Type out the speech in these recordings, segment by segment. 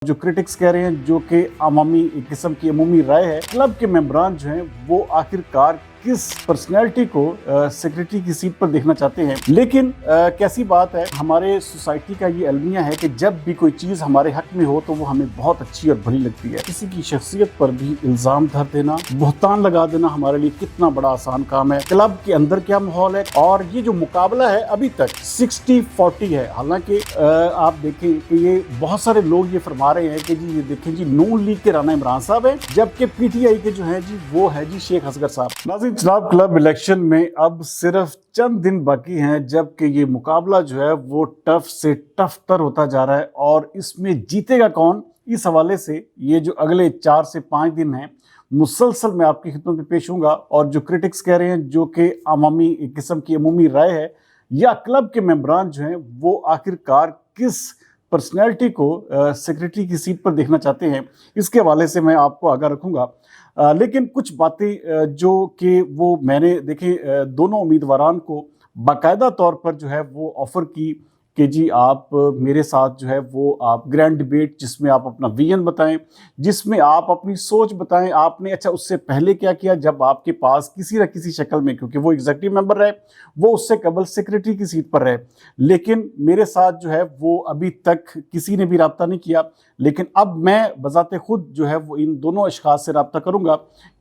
जो क्रिटिक्स कह रहे हैं, जो कि अवामी एक किस्म की अमूमी राय है, क्लब के मेंबरान जो हैं वो आखिरकार किस पर्सनैलिटी को सेक्रेटरी की सीट पर देखना चाहते हैं। लेकिन कैसी बात है, हमारे सोसाइटी का ये अलमिया है कि जब भी कोई चीज़ हमारे हक में हो तो वो हमें बहुत अच्छी और भली लगती है। किसी की शख्सियत पर भी इल्ज़ाम धर देना, बहतान लगा देना हमारे लिए कितना बड़ा आसान काम है। क्लब के अंदर क्या माहौल है, और ये जो मुकाबला है अभी तक 60-40 है। हालांकि आप देखें कि ये बहुत सारे लोग ये फरमा रहे हैं कि जी ये देखें जी नून लीग के राना इमरान साहब है, जबकि पीटीआई के जो है जी वो है जी शेख असगर साहब। जनाब, क्लब इलेक्शन में अब सिर्फ चंद दिन बाकी हैं, जबकि ये मुकाबला जो है वो टफ से टफ तर होता जा रहा है, और इसमें जीतेगा कौन, इस हवाले से ये जो अगले 4 से 5 दिन हैं मुसलसल मैं आपकी खिदमत में पेश हूँगा। और जो क्रिटिक्स कह रहे हैं, जो कि अवामी एक किस्म की अमूमी राय है, या क्लब के मेंबरान जो हैं वो आखिरकार किस पर्सनैलिटी को सेक्रेटरी की सीट पर देखना चाहते हैं, इसके हवाले से मैं आपको आगाह रखूँगा। लेकिन कुछ बातें जो कि वो मैंने देखे दोनों उम्मीदवारान को बाकायदा तौर पर जो है वो ऑफ़र की कि जी आप मेरे साथ जो है वो आप ग्रैंड डिबेट, जिसमें आप अपना विजन बताएं, जिसमें आप अपनी सोच बताएं, आपने अच्छा उससे पहले क्या किया जब आपके पास किसी न किसी शक्ल में, क्योंकि वो एग्जीक्यूटिव मेंबर रहे, वो उससे कबल सेक्रेटरी की सीट पर रहे, लेकिन मेरे साथ जो है वो अभी तक किसी ने भी रब्ता नहीं किया। लेकिन अब मैं बजाते खुद जो है वो इन दोनों अशखास से रब्ता करूंगा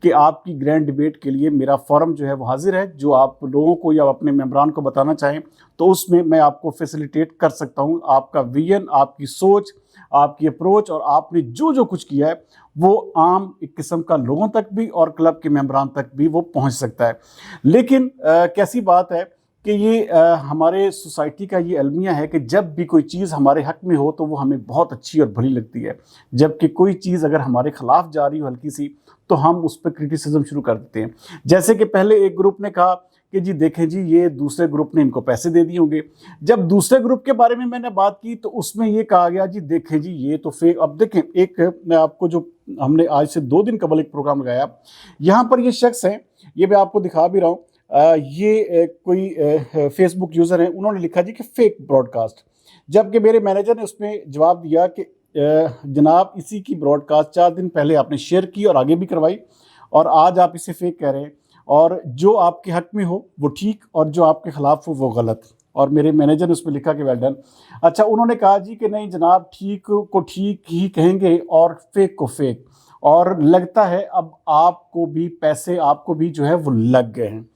कि आपकी ग्रैंड डिबेट के लिए मेरा फोरम जो है वो हाजिर है। जो आप लोगों को या अपने मेंबरान को बताना चाहें तो उसमें मैं आपको फैसिलिटेट कर सकता हूं। आपका विजन, आपकी सोच, आपकी अप्रोच और आपने जो जो कुछ किया है वो आम एक किस्म का लोगों तक भी और क्लब के मेंबरान तक भी वो पहुंच सकता है। लेकिन कैसी बात है कि ये हमारे सोसाइटी का ये अलमिया है कि जब भी कोई चीज़ हमारे हक में हो तो वो हमें बहुत अच्छी और भली लगती है, जबकि कोई चीज़ अगर हमारे खिलाफ जा रही हो हल्की सी तो हम उस पर क्रिटिसिज्म शुरू कर देते हैं। जैसे कि पहले एक ग्रुप ने कहा कि जी देखें जी ये दूसरे ग्रुप ने इनको पैसे दे दिए होंगे। जब दूसरे ग्रुप के बारे में मैंने बात की तो उसमें ये कहा गया जी देखें जी ये तो फेक। अब देखें, एक मैं आपको जो हमने आज से 2 दिन कबल एक प्रोग्राम लगाया, यहाँ पर ये शख्स हैं, ये मैं आपको दिखा भी रहा हूँ, ये कोई फेसबुक यूज़र हैं, उन्होंने लिखा जी कि फेक ब्रॉडकास्ट, जबकि मेरे मैनेजर ने उसमें जवाब दिया कि जनाब इसी की ब्रॉडकास्ट 4 दिन पहले आपने शेयर की और आगे भी करवाई, और आज आप इसे फेक कह रहे हैं, और जो आपके हक में हो वो ठीक और जो आपके खिलाफ हो वो गलत। और मेरे मैनेजर ने उसमें लिखा कि वेल डन। अच्छा, उन्होंने कहा जी कि नहीं जनाब, ठीक को ठीक ही कहेंगे और फेक को फेक, और लगता है अब आपको भी पैसे आपको भी जो है वो लग गए हैं।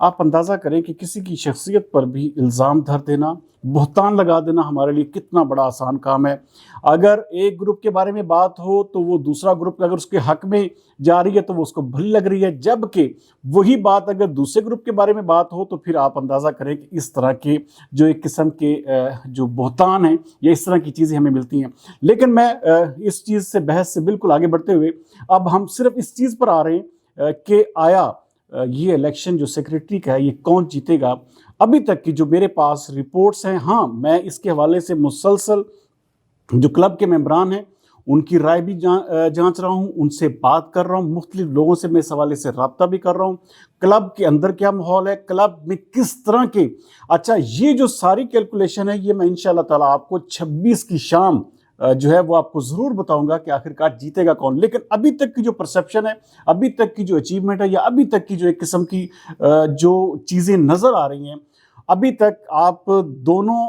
आप अंदाज़ा करें कि किसी की शख्सियत पर भी इल्ज़ाम धर देना, बहतान लगा देना हमारे लिए कितना बड़ा आसान काम है। अगर एक ग्रुप के बारे में बात हो तो वो दूसरा ग्रुप अगर उसके हक में जा रही है तो वो उसको भली लग रही है, जबकि वही बात अगर दूसरे ग्रुप के बारे में बात हो तो फिर आप अंदाज़ा करें कि इस तरह के जो एक किस्म के जो बहतान हैं या इस तरह की चीज़ें हमें मिलती हैं। लेकिन मैं इस चीज़ से बहस से बिल्कुल आगे बढ़ते हुए अब हम सिर्फ इस चीज़ पर आ रहे हैं कि आया ये इलेक्शन जो सेक्रेटरी का है ये कौन जीतेगा। अभी तक की जो मेरे पास रिपोर्ट्स हैं, हाँ मैं इसके हवाले से मुसलसल जो क्लब के मेंबरान हैं उनकी राय भी जांच रहा हूँ, उनसे बात कर रहा हूँ, मुख्तलिफ लोगों से मैं इस हवाले से रब्ता भी कर रहा हूँ। क्लब के अंदर क्या माहौल है, क्लब में किस तरह के, अच्छा ये जो सारी कैलकुलेशन है ये मैं इंशाअल्लाह ताला आपको 26 की शाम जो है वो आपको ज़रूर बताऊंगा कि आखिरकार जीतेगा कौन। लेकिन अभी तक की जो परसेप्शन है, अभी तक की जो अचीवमेंट है, या अभी तक की जो एक किस्म की जो चीज़ें नज़र आ रही हैं, अभी तक आप दोनों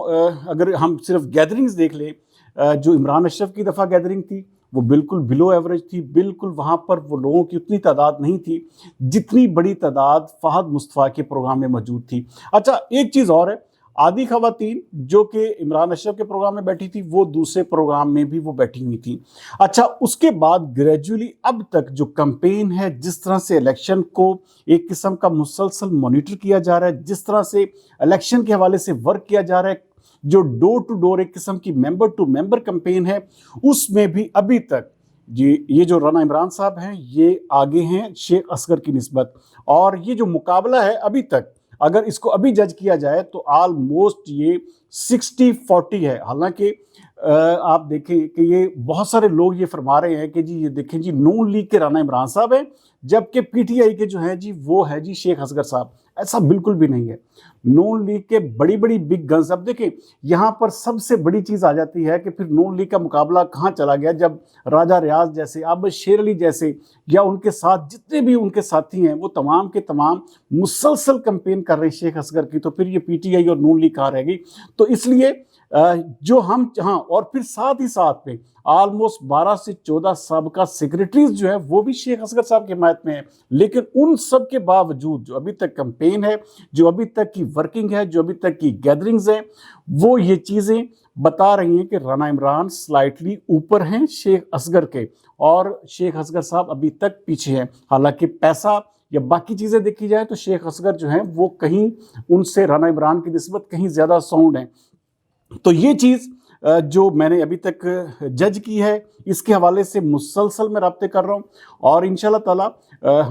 अगर हम सिर्फ गैदरिंग्स देख लें, जो इमरान अशरफ की दफ़ा गैदरिंग थी वो बिल्कुल बिलो एवरेज थी, बिल्कुल वहाँ पर वो लोगों की उतनी तादाद नहीं थी जितनी बड़ी तादाद फहद मुस्तफ़ा के प्रोग्राम में मौजूद थी। अच्छा, एक चीज़ और है, आधी खवातीन जो कि इमरान अशरफ के प्रोग्राम में बैठी थी वो दूसरे प्रोग्राम में भी वो बैठी हुई थी। अच्छा, उसके बाद ग्रेजुअली अब तक जो कैंपेन है, जिस तरह से इलेक्शन को एक किस्म का मुसलसल मॉनिटर किया जा रहा है, जिस तरह से इलेक्शन के हवाले से वर्क किया जा रहा है, जो डोर टू डोर एक किस्म की मेंबर टू मेंबर कैंपेन है, उसमें भी अभी तक ये जो राना इमरान साहब हैं ये आगे हैं शेख असगर की निस्बत। और ये जो मुकाबला है अभी तक, अगर इसको अभी जज किया जाए तो ऑलमोस्ट ये 60-40 है। हालांकि آپ دیکھیں کہ یہ بہت سارے لوگ یہ فرما رہے ہیں کہ جی یہ دیکھیں جی نون لیگ کے رانا عمران صاحب ہیں، جبکہ پی ٹی آئی کے جو ہیں جی وہ ہے جی شیخ اصغر صاحب۔ ایسا بالکل بھی نہیں ہے۔ نون لیگ کے بڑی بڑی بگ گنز، اب دیکھیں یہاں پر سب سے بڑی چیز آ جاتی ہے کہ پھر نون لیگ کا مقابلہ کہاں چلا گیا، جب راجہ ریاض جیسے، اب شیر علی جیسے، یا ان کے ساتھ جتنے بھی ان کے ساتھی ہیں وہ تمام کے تمام مسلسل کمپین کر رہے ہیں شیخ اصغر کی، تو پھر یہ پی ٹی آئی اور نون لیگ کہاں رہ گئی؟ تو اس لیے جو ہم ہاں، اور پھر ساتھ ہی ساتھ میں آلموسٹ 12 سے 14 سابقہ سیکریٹریز جو ہیں وہ بھی شیخ اصغر صاحب کی حمایت میں ہیں، لیکن ان سب کے باوجود جو ابھی تک کمپین ہے، جو ابھی تک کی ورکنگ ہے، جو ابھی تک کی گیدرنگز ہیں، وہ یہ چیزیں بتا رہی ہیں کہ رانا عمران سلائٹلی اوپر ہیں شیخ اصغر کے، اور شیخ اصغر صاحب ابھی تک پیچھے ہیں۔ حالانکہ پیسہ یا باقی چیزیں دیکھی جائے تو شیخ اصغر جو ہیں وہ کہیں ان سے رانا عمران کی نسبت کہیں زیادہ ساؤنڈ ہیں۔ تو یہ چیز جو میں نے ابھی تک جج کی ہے، اس کے حوالے سے مسلسل میں رابطے کر رہا ہوں، اور انشاءاللہ تعالیٰ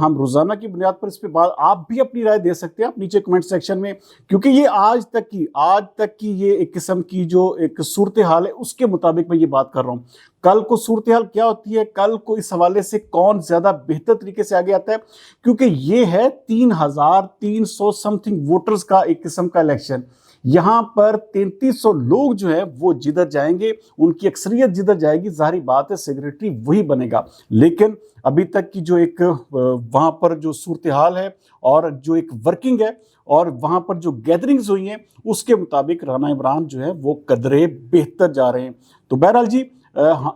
ہم روزانہ کی بنیاد پر اس پہ بات، آپ بھی اپنی رائے دے سکتے ہیں آپ نیچے کمنٹ سیکشن میں، کیونکہ یہ آج تک کی یہ ایک قسم کی جو ایک صورتحال ہے اس کے مطابق میں یہ بات کر رہا ہوں۔ کل کو صورتحال کیا ہوتی ہے، کل کو اس حوالے سے کون زیادہ بہتر طریقے سے آگے آتا ہے، کیونکہ یہ ہے 3300 سم تھنگ ووٹرز کا ایک قسم کا الیکشن۔ یہاں پر 3300 لوگ جو ہیں وہ جدھر جائیں گے، ان کی اکثریت جدھر جائے گی، ظاہری بات ہے سیکریٹری وہی بنے گا۔ لیکن ابھی تک کی جو ایک وہاں پر جو صورتحال ہے اور جو ایک ورکنگ ہے اور وہاں پر جو گیدرنگز ہوئی ہیں، اس کے مطابق رانا عمران جو ہے وہ قدرے بہتر جا رہے ہیں۔ تو بہرحال جی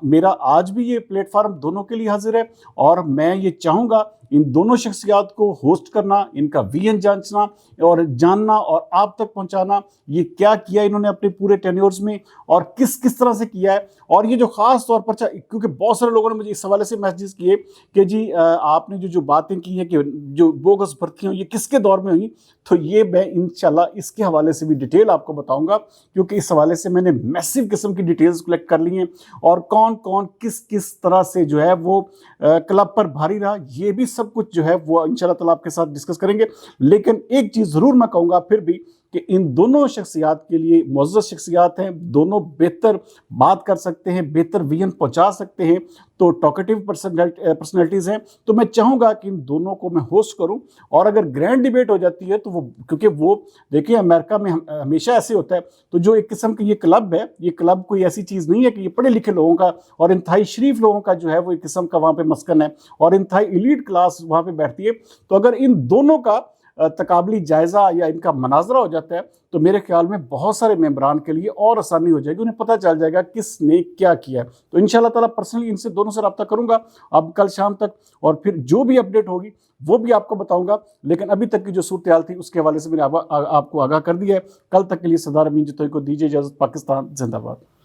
میرا آج بھی یہ پلیٹ فارم دونوں کے لیے حاضر ہے، اور میں یہ چاہوں گا ان دونوں شخصیات کو ہوسٹ کرنا، ان کا وی این جانچنا اور جاننا اور آپ تک پہنچانا، یہ کیا کیا انہوں نے اپنے پورے ٹینیورز میں اور کس طرح سے کیا ہے۔ اور یہ جو خاص طور پر کیونکہ بہت سارے لوگوں نے مجھے اس حوالے سے میسیجز کیے کہ جی آپ نے جو باتیں کی ہیں کہ جو بوگس بھرتیاں یہ کس کے دور میں ہوئی، تو یہ میں انشاءاللہ اس کے حوالے سے بھی ڈیٹیل آپ کو بتاؤں گا، کیونکہ اس حوالے سے میں نے میسیو قسم کی ڈیٹیلز کلیکٹ کر لی ہیں، اور کون کس طرح سے جو ہے وہ کلب پر بھاری رہا، یہ بھی سب کچھ جو ہے وہ انشاءاللہ تعالیٰ آپ کے ساتھ ڈسکس کریں گے۔ لیکن ایک چیز ضرور میں کہوں گا پھر بھی کہ ان دونوں شخصیات کے لیے معزز شخصیات ہیں، دونوں بہتر بات کر سکتے ہیں، بہتر ویژن پہنچا سکتے ہیں، تو ٹاکیٹیو پرسنالٹیز ہیں، تو میں چاہوں گا کہ ان دونوں کو میں ہوسٹ کروں، اور اگر گرینڈ ڈیبیٹ ہو جاتی ہے تو وہ، کیونکہ وہ دیکھیں امریکہ میں ہمیشہ ایسے ہوتا ہے، تو جو ایک قسم کی یہ کلب ہے، یہ کلب کوئی ایسی چیز نہیں ہے کہ یہ پڑھے لکھے لوگوں کا اور انتہائی شریف لوگوں کا جو ہے وہ ایک قسم کا وہاں پہ مسکن ہے، اور انتہائی ایلیٹ کلاس وہاں پہ بیٹھتی ہے۔ تو اگر ان دونوں کا تقابلی جائزہ یا ان کا مناظرہ ہو جاتا ہے تو میرے خیال میں بہت سارے ممبران کے لیے اور آسانی ہو جائے گی، انہیں پتہ چل جائے گا کس نے کیا کیا ہے۔ تو انشاءاللہ تعالیٰ پرسنلی ان سے دونوں سے رابطہ کروں گا اب کل شام تک، اور پھر جو بھی اپڈیٹ ہوگی وہ بھی آپ کو بتاؤں گا۔ لیکن ابھی تک کی جو صورتحال تھی اس کے حوالے سے میں نے آپ کو آگاہ کر دیا ہے۔ کل تک کے لیے سردار امین جتوئی کو دیجیے اجازت۔ پاکستان زندہ باد۔